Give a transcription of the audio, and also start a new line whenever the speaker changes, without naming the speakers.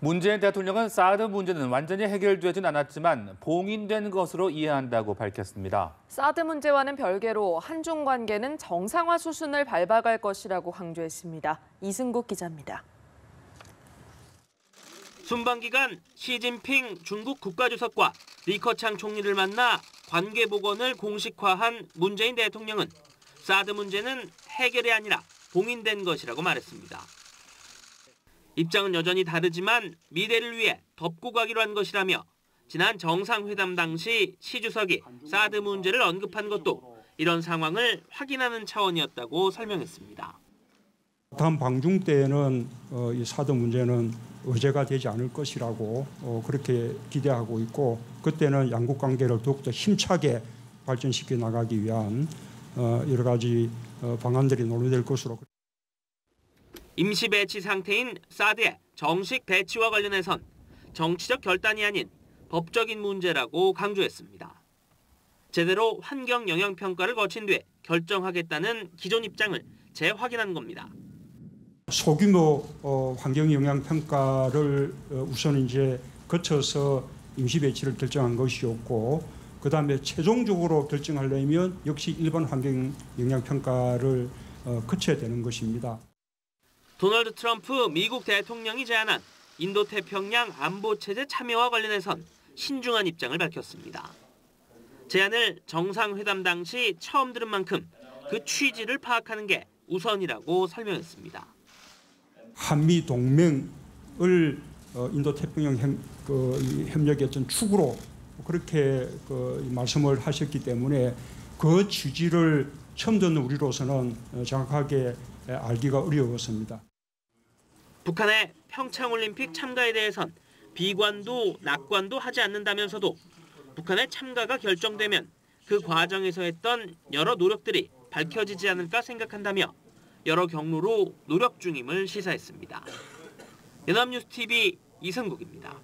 문재인 대통령은 사드 문제는 완전히 해결되진 않았지만 봉인된 것으로 이해한다고 밝혔습니다.
사드 문제와는 별개로 한중 관계는 정상화 수순을 밟아갈 것이라고 강조했습니다. 이승국 기자입니다.
순방 기간 시진핑 중국 국가주석과 리커창 총리를 만나 관계 복원을 공식화한 문재인 대통령은 사드 문제는 해결이 아니라 봉인된 것이라고 말했습니다. 입장은 여전히 다르지만 미래를 위해 덮고 가기로 한 것이라며 지난 정상회담 당시 시 주석이 사드 문제를 언급한 것도 이런 상황을 확인하는 차원이었다고 설명했습니다.
다음 방중 때에는 이 사드 문제는 의제가 되지 않을 것이라고 그렇게 기대하고 있고, 그때는 양국 관계를 더욱더 힘차게 발전시켜 나가기 위한 여러 가지 방안들이 논의될 것으로.
임시 배치 상태인 사드의 정식 배치와 관련해선 정치적 결단이 아닌 법적인 문제라고 강조했습니다. 제대로 환경 영향 평가를 거친 뒤에 결정하겠다는 기존 입장을 재확인한 겁니다.
소규모 환경 영향 평가를 우선 이제 거쳐서 임시 배치를 결정한 것이었고, 그다음에 최종적으로 결정하려면 역시 일반 환경 영향 평가를 거쳐야 되는 것입니다.
도널드 트럼프 미국 대통령이 제안한 인도태평양 안보체제 참여와 관련해선 신중한 입장을 밝혔습니다. 제안을 정상회담 당시 처음 들은 만큼 그 취지를 파악하는 게 우선이라고 설명했습니다.
한미 동맹을 인도태평양 협력의 어떤 축으로 그렇게 말씀을 하셨기 때문에 그 취지를 처음 듣는 우리로서는 정확하게 알기가 어려웠습니다.
북한의 평창올림픽 참가에 대해선 비관도 낙관도 하지 않는다면서도 북한의 참가가 결정되면 그 과정에서 했던 여러 노력들이 밝혀지지 않을까 생각한다며 여러 경로로 노력 중임을 시사했습니다. 연합뉴스TV 이승국입니다.